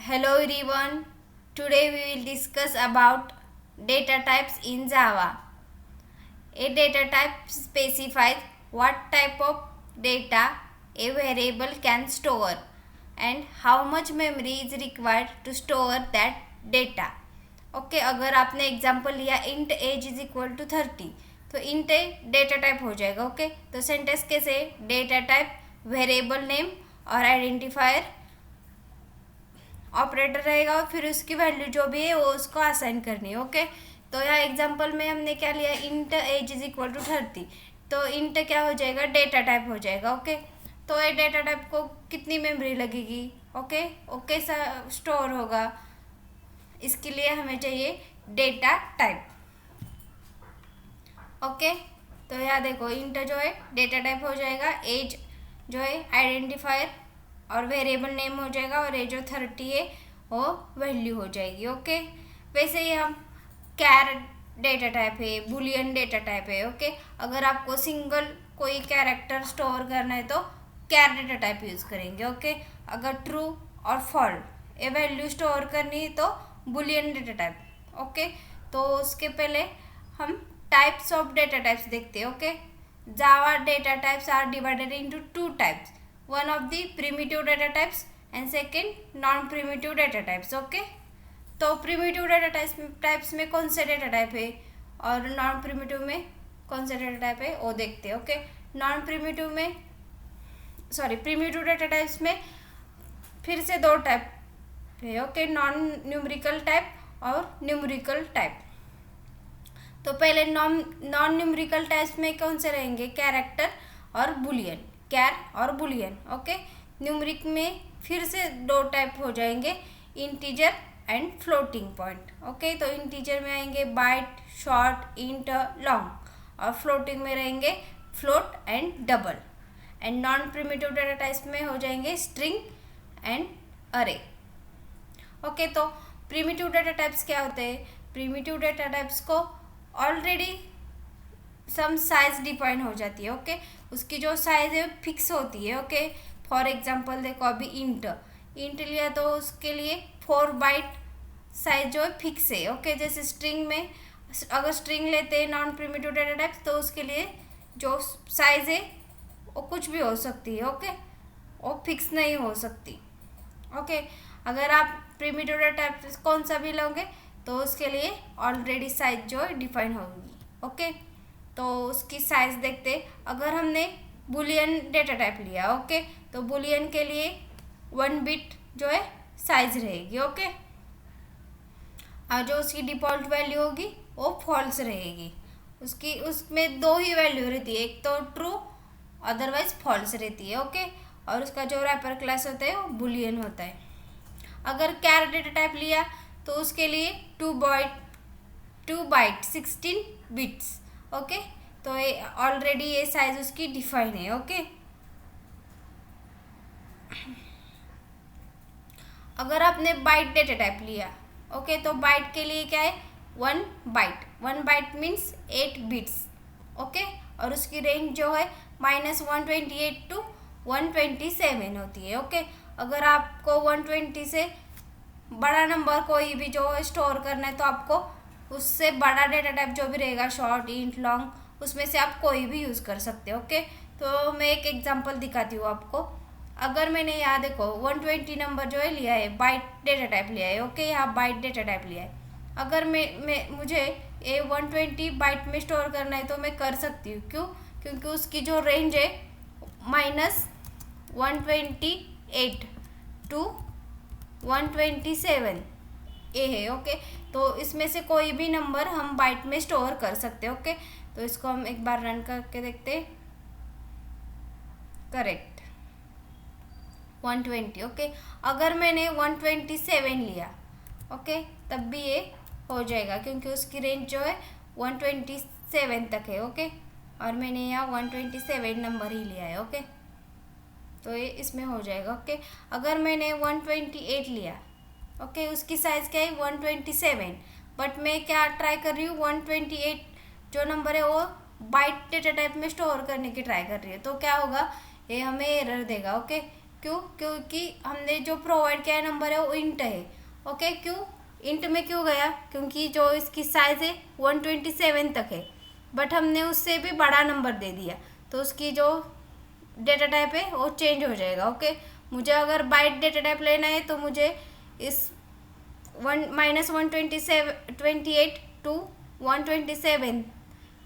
Hello everyone. Today we will discuss about data types in Java. A data type specifies what type of data a variable can store and how much memory is required to store that data. Okay अगर आपने example लिया int age is equal to 30 तो int ए data type हो जाएगा. Okay तो sentence कैसे data type variable name और identifier operator रहेगा और फिर उसकी वैल्यू जो भी है वो उसको असाइन करनी है. ओके तो यहाँ एग्जांपल में हमने क्या लिया int age is equal to 30 तो इंट क्या हो जाएगा डेटा टाइप हो जाएगा. ओके तो ये डेटा टाइप को कितनी मेमोरी लगेगी. ओके कैसा स्टोर होगा इसके लिए हमें चाहिए डेटा टाइप. ओके तो यहाँ देखो इंट जो है डेटा टाइप हो जाएगा, एज जो है आइडेंटिफायर और वेरिएबल नेम हो जाएगा और ये जो 30 है वो वैल्यू हो जाएगी. ओके वैसे ही हम कैर डेटा टाइप है, बुलियन डेटा टाइप है. ओके अगर आपको सिंगल कोई कैरेक्टर स्टोर करना है तो कैर डेटा टाइप यूज़ करेंगे. ओके अगर ट्रू और फॉल्स ये वैल्यू स्टोर करनी है तो बुलियन डेटा टाइप. ओके तो उसके पहले हम टाइप्स ऑफ डेटा टाइप्स देखते हैं. Okay Java data types are divided into two types, one of the primitive data types and second non-primitive data types. Okay तो प्रिमिटिव डेटा टाइप्स में कौन से डेटा टाइप है और नॉन प्रिमिटिव में कौन से डेटा टाइप है वो देखते हैं. ओके नॉन प्रिमिटिव में प्रिमिटिव डेटा टाइप्स में फिर से दो टाइप है. ओके नॉन न्यूमेरिकल टाइप और न्यूमेरिकल टाइप. तो पहले नॉन न्यूमेरिकल टाइप्स में कौन से रहेंगे कैरेक्टर और बुलियन, कैर और बुलियन. ओके न्यूमरिक में फिर से दो टाइप हो जाएंगे integer and floating point. Okay तो इंटीजर में आएंगे बाइट, शॉर्ट, इंट, लॉन्ग और फ्लोटिंग में रहेंगे float and double. And non primitive data types में हो जाएंगे स्ट्रिंग एंड अरे. ओके तो प्रिमिटिव डेटा टाइप्स क्या होते हैं. प्रिमिटिव डेटा टाइप्स को ऑलरेडी सम साइज डिफाइन हो जाती है. ओके उसकी जो साइज है फिक्स होती है. ओके फॉर एग्जांपल देखो अभी इंट लिया तो उसके लिए 4 बाइट साइज जो है फिक्स है. ओके जैसे स्ट्रिंग में अगर स्ट्रिंग लेते हैं नॉन प्रिमिटिव डेटा टाइप्स तो उसके लिए जो साइज है वो कुछ भी हो सकती है. ओके वो फिक्स नहीं हो सकती. ओके अगर आप प्रिमिटिव डेटा टाइप्स कौन सा भी लोगे तो उसके लिए ऑलरेडी साइज जो है डिफाइन होगी. ओके तो उसकी साइज देखते. अगर हमने बुलियन डेटा टाइप लिया ओके तो बुलियन के लिए 1 बिट जो है साइज रहेगी. ओके और जो उसकी डिफ़ॉल्ट वैल्यू होगी वो फॉल्स रहेगी. उसमें दो ही वैल्यू रहती है, एक तो ट्रू अदरवाइज फॉल्स रहती है. ओके और उसका जो रैपर क्लास होता है वो बुलियन होता है. अगर कैर डेटा टाइप लिया तो उसके लिए 2 बाइट 16 बिट्स. ओके तो ये ऑलरेडी ये साइज उसकी डिफाइन है. ओके अगर आपने बाइट डेटा टाइप लिया ओके तो बाइट के लिए क्या है 1 बाइट मीन्स 8 बिट्स. ओके और उसकी रेंज जो है -128 टू 127 होती है. ओके अगर आपको 120 से बड़ा नंबर कोई भी जो स्टोर करना है तो आपको उससे बड़ा डेटा टाइप जो भी रहेगा शॉर्ट, इंट, लॉन्ग उसमें से आप कोई भी यूज़ कर सकते हो. ओके तो मैं एक एग्जांपल दिखाती हूँ आपको. अगर मैंने यहाँ देखो 120 नंबर जो है लिया है बाइट डेटा टाइप लिया है. ओके यहाँ बाइट डेटा टाइप लिया है. अगर मुझे ये 120 बाइट में स्टोर करना है तो मैं कर सकती हूँ. क्यों? क्योंकि उसकी जो रेंज है -128 टू 127 ये है. ओके तो इसमें से कोई भी नंबर हम बाइट में स्टोर कर सकते हैं. ओके तो इसको हम एक बार रन करके देखते हैं. करेक्ट 120. ओके अगर मैंने 127 लिया ओके तब भी ये हो जाएगा क्योंकि उसकी रेंज जो है 127 तक है. ओके और मैंने यहाँ 127 नंबर ही लिया है. ओके तो ये इसमें हो जाएगा. ओके अगर मैंने 128 लिया ओके उसकी साइज़ क्या है 127 बट मैं क्या ट्राई कर रही हूँ 128 जो नंबर है वो बाइट डेटा टाइप में स्टोर करने की ट्राई कर रही है. तो क्या होगा ये हमें एरर देगा. ओके क्यों? क्योंकि हमने जो प्रोवाइड किया नंबर है वो इंट है। ओके, क्यों इंट में क्यों गया? क्योंकि जो इसकी साइज है 127 तक है, बट हमने उससे भी बड़ा नंबर दे दिया, तो उसकी जो डेटा टाइप है वो चेंज हो जाएगा। ओके, मुझे अगर बाइट डेटा टाइप लेना है तो मुझे इस -128 टू 127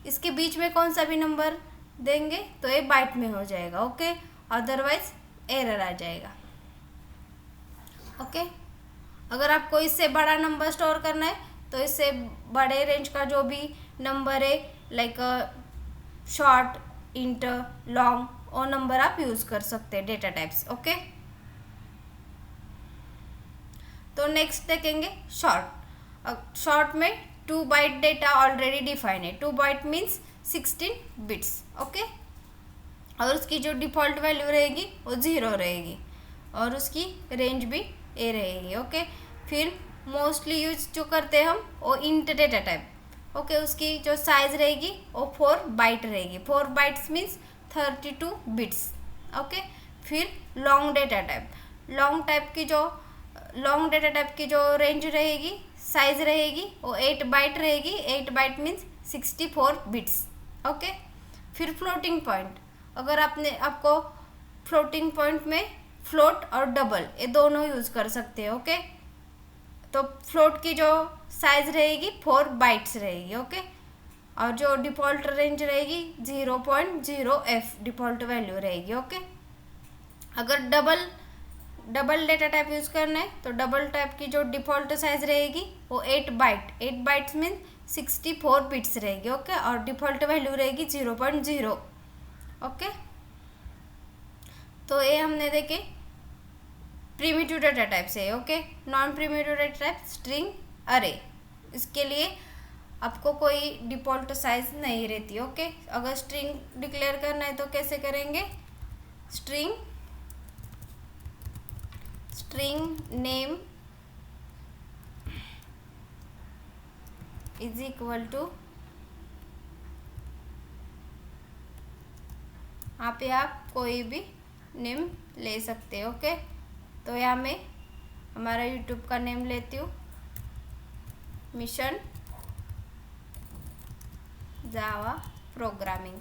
इसके बीच में कौन सा भी नंबर देंगे तो ये बाइट में हो जाएगा। ओके, अदरवाइज एरर आ जाएगा। ओके, अगर आपको इससे बड़ा नंबर स्टोर करना है तो इससे बड़े रेंज का जो भी नंबर है, लाइक शॉर्ट, इंट, लॉन्ग, वो नंबर आप यूज़ कर सकते हैं डेटा टाइप्स। ओके, तो नेक्स्ट देखेंगे शॉर्ट। शॉर्ट में 2 बाइट डेटा ऑलरेडी डिफाइन है। 2 बाइट मीन्स 16 बिट्स। ओके, और उसकी जो डिफ़ॉल्ट वैल्यू रहेगी वो 0 रहेगी और उसकी रेंज भी ए रहेगी। ओके, फिर मोस्टली यूज जो करते हैं हम वो इंट डेटा टाइप। ओके, उसकी जो साइज रहेगी वो 4 बाइट रहेगी। 4 बाइट्स मीन्स 32 बिट्स। ओके, फिर long data type. Long data type की जो रेंज रहेगी, साइज रहेगी वो 8 बाइट रहेगी। 8 बाइट मीन्स 64 बिट्स। ओके, फिर फ्लोटिंग पॉइंट। अगर आपको फ्लोटिंग पॉइंट में फ्लोट और डबल ये दोनों यूज़ कर सकते हैं। ओके, तो फ्लोट की जो साइज रहेगी 4 बाइट्स रहेगी। ओके, और जो डिफ़ॉल्ट रेंज रहेगी 0.0f डिफ़ॉल्ट वैल्यू रहेगी। ओके, अगर डबल डेटा टाइप यूज़ करना है तो डबल टाइप की जो डिफ़ॉल्ट साइज रहेगी वो 8 बाइट्स मीन 64 बिट्स रहेगी। ओके, और डिफ़ॉल्ट वैल्यू रहेगी 0.0। ओके, तो ये हमने देखे प्रिमिटिव डेटा टाइप से। Okay, non primitive data type string अरे, इसके लिए आपको कोई डिफ़ॉल्ट साइज नहीं रहती। ओके, अगर स्ट्रिंग डिक्लेयर करना है तो कैसे करेंगे? String name is equal to, आप कोई भी नेम ले सकते हो। ओके, तो यहाँ मैं हमारा यूट्यूब का नेम लेती हूँ, मिशन जावा प्रोग्रामिंग।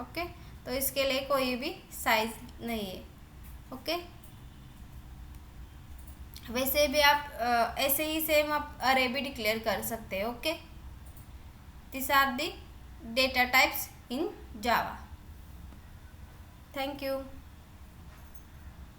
ओके, तो इसके लिए कोई भी साइज नहीं है। ओके, वैसे भी आप ऐसे ही सेम आप अरे भी डिक्लेयर कर सकते हैं। Okay, this are the data types in Java. Thank you.